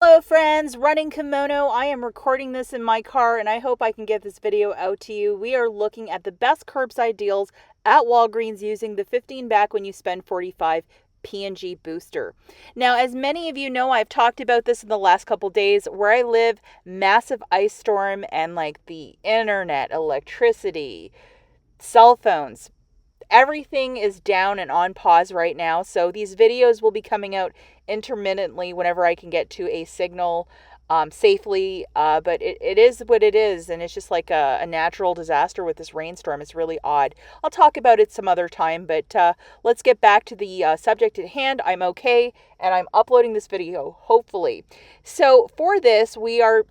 Hello friends, Running Kimono. I am recording this in my car and I hope I can get this video out to you. We are looking at the best curbside deals at Walgreens using the 15 back when you spend 45 P&G booster. Now, as many of you know, I've talked about this in the last couple days. Where I live, massive ice storm and like the internet, electricity, cell phones, everything is down and on pause right now. So these videos will be coming out intermittently whenever I can get to a signal safely. But it is what it is. And it's just like a natural disaster with this rainstorm. It's really odd. I'll talk about it some other time. But let's get back to the subject at hand. I'm okay. And I'm uploading this video, hopefully. So for this, we're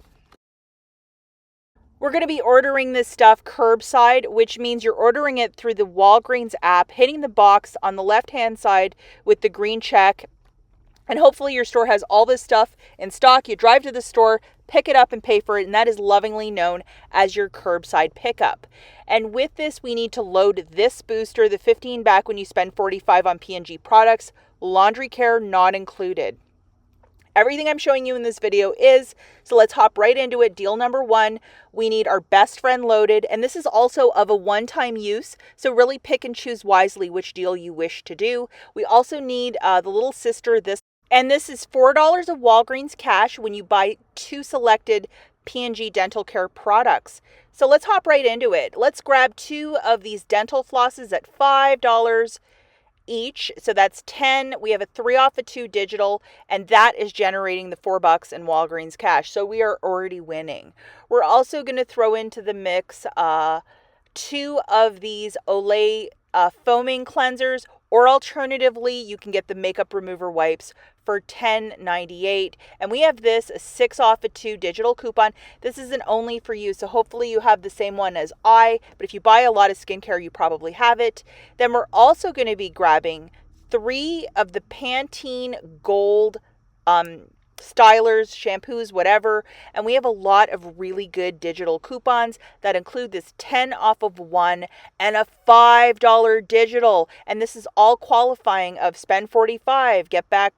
going to be ordering this stuff curbside, which means you're ordering it through the Walgreens app, hitting the box on the left-hand side with the green check, and hopefully your store has all this stuff in stock. You drive to the store, pick it up, and pay for it, and that is lovingly known as your curbside pickup. And with this, we need to load this booster, the 15 back when you spend 45 on P&G products, laundry care not included. Everything I'm showing you in this video is, so let's hop right into it. Deal number one, we need our best friend loaded, and this is also of a one-time use, so really pick and choose wisely which deal you wish to do. We also need the little sister, and this is $4 of Walgreens cash when you buy 2 selected P&G dental care products. So let's hop right into it. Let's grab 2 of these dental flosses at $5 each. So that's 10. We have a 3 off of 2 digital, and that is generating the $4 in Walgreens cash. So we are already winning. We're also going to throw into the mix 2 of these Olay foaming cleansers, or alternatively, you can get the makeup remover wipes for $10.98. And we have this, a 6 off of 2 digital coupon. This isn't only for you, so hopefully you have the same one as I. But if you buy a lot of skincare, you probably have it. Then we're also going to be grabbing 3 of the Pantene Gold stylers, shampoos, whatever, and we have a lot of really good digital coupons that include this 10 off of 1 and a $5 digital, and this is all qualifying of spend 45, get back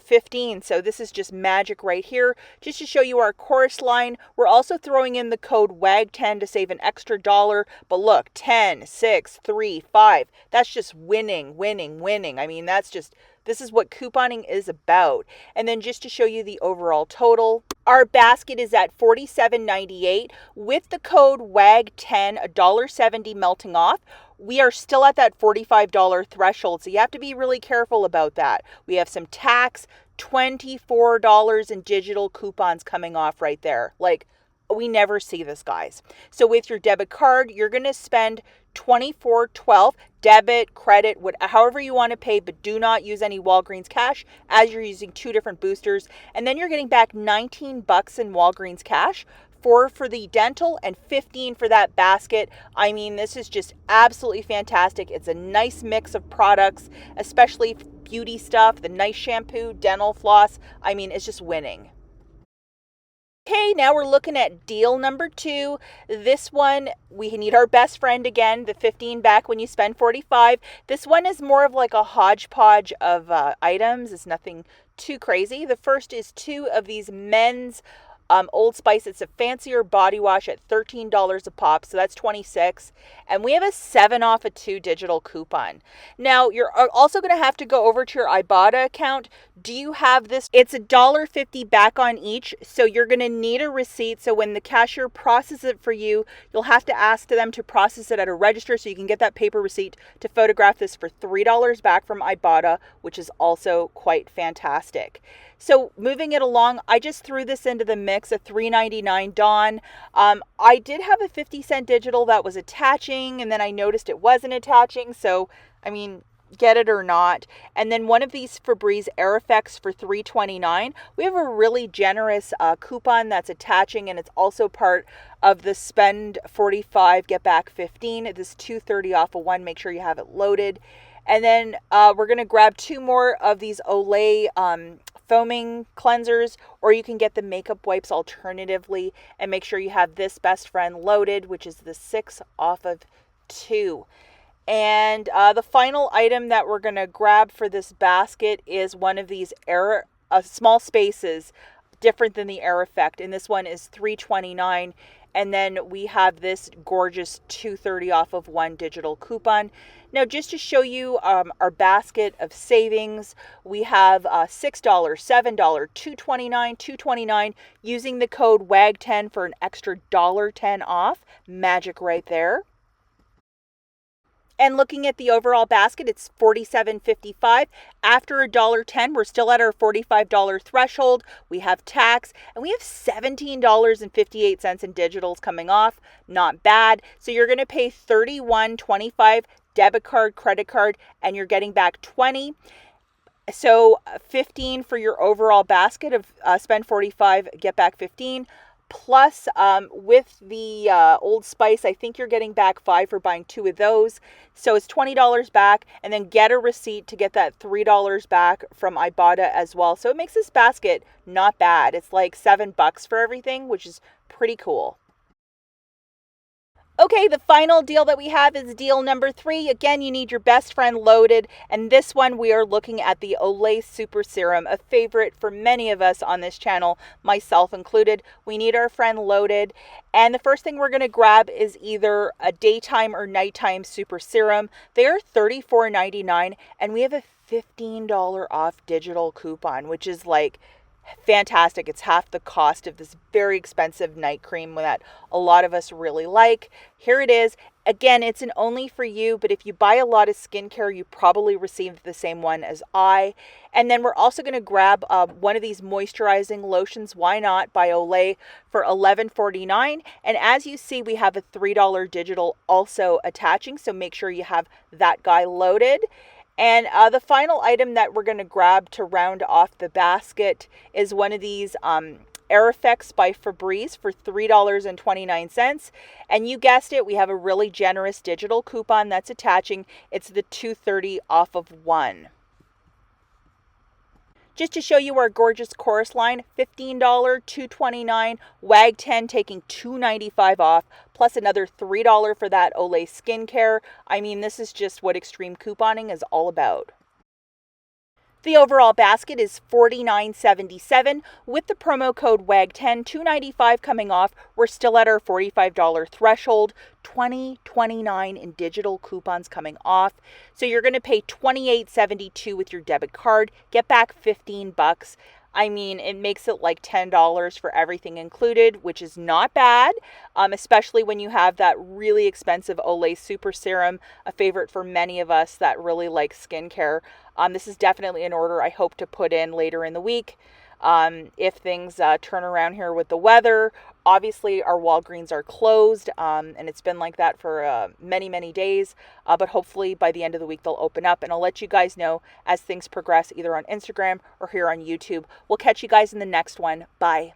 15. So this is just magic right here. Just to show you our course line, we're also throwing in the code WAG10 to save an extra $1. But look, 10, 6, 3, 5. That's just winning, winning, winning. I mean, this is what couponing is about. And then just to show you the overall total, our basket is at $47.98 with the code WAG10, $1.70 melting off. We are still at that $45 threshold, so you have to be really careful about that. We have some tax, $24 in digital coupons coming off right there. Like, we never see this, guys. So with your debit card, you're going to spend $24.12, debit, credit, however you want to pay, but do not use any Walgreens cash as you're using 2 different boosters. And then you're getting back $19 in Walgreens cash, 4 for the dental and 15 for that basket. I mean, this is just absolutely fantastic. It's a nice mix of products, especially beauty stuff, the nice shampoo, dental floss. I mean, it's just winning. Okay, now we're looking at deal number 2. This one, we need our best friend again, the 15 back when you spend 45. This one is more of like a hodgepodge of items. It's nothing too crazy. The first is 2 of these men's Old Spice. It's a fancier body wash at $13 a pop, so that's $26. And we have a 7 off of 2 digital coupon. Now, you're also going to have to go over to your IBOTTA account. Do you have this? It's $1.50 back on each, so you're going to need a receipt. So when the cashier processes it for you, you'll have to ask them to process it at a register so you can get that paper receipt to photograph this for $3 back from IBOTTA, which is also quite fantastic. So moving it along, I just threw this into the mix, a $3.99 Dawn. I did have a 50-cent digital that was attaching, and then I noticed it wasn't attaching. So, I mean, get it or not. And then one of these Febreze Air Effects for $3.29. We have a really generous coupon that's attaching, and it's also part of the spend 45, get back 15. This $2.30 off of 1. Make sure you have it loaded. And then we're going to grab 2 more of these Olay foaming cleansers, or you can get the makeup wipes alternatively, and make sure you have this best friend loaded, which is the 6 off of 2. And the final item that we're going to grab for this basket is one of these small spaces, different than the Air Effect. And this one is $3.29. And then we have this gorgeous $2.30 off of one digital coupon. Now, just to show you our basket of savings, we have $6, $7, $2.29, $2.29, using the code WAG10 for an extra $1.10 off. Magic right there. And looking at the overall basket, it's $47.55. After $1.10, we're still at our $45 threshold. We have tax, and we have $17.58 in digitals coming off. Not bad. So you're going to pay $31.25 debit card, credit card, and you're getting back $20. So $15 for your overall basket of spend $45, get back $15. Plus, with the Old Spice, I think you're getting back $5 for buying 2 of those. So it's $20 back, and then get a receipt to get that $3 back from IBOTTA as well. So it makes this basket not bad. It's like $7 for everything, which is pretty cool. Okay, the final deal that we have is deal number 3. Again, you need your best friend loaded. And this one, we are looking at the Olay Super Serum, a favorite for many of us on this channel, myself included. We need our friend loaded. And the first thing we're going to grab is either a daytime or nighttime super serum. They are $34.99, and we have a $15 off digital coupon, which is like fantastic. It's half the cost of this very expensive night cream that a lot of us really like. Here it is. Again, it's an only for you, but if you buy a lot of skincare, you probably received the same one as I. And then we're also going to grab one of these moisturizing lotions, Why Not, by Olay for $11.49. And as you see, we have a $3 digital also attaching, so make sure you have that guy loaded. And the final item that we're going to grab to round off the basket is one of these Air Effects by Febreze for $3.29. And you guessed it, we have a really generous digital coupon that's attaching. It's the $2.30 off of one. Just to show you our gorgeous chorus line, $15, $2.29, WAG10 taking $2.95 off, plus another $3 for that Olay skincare. I mean, this is just what extreme couponing is all about. The overall basket is $49.77 with the promo code WAG10, $2.95 coming off. We're still at our $45 threshold, $20.29 in digital coupons coming off. So you're going to pay $28.72 with your debit card, get back $15. I mean, it makes it like $10 for everything included, which is not bad, especially when you have that really expensive Olay Super Serum, a favorite for many of us that really like skincare. This is definitely an order I hope to put in later in the week. If things turn around here with the weather. Obviously, our Walgreens are closed, and it's been like that for many, many days. But hopefully by the end of the week, they'll open up, and I'll let you guys know as things progress either on Instagram or here on YouTube. We'll catch you guys in the next one. Bye.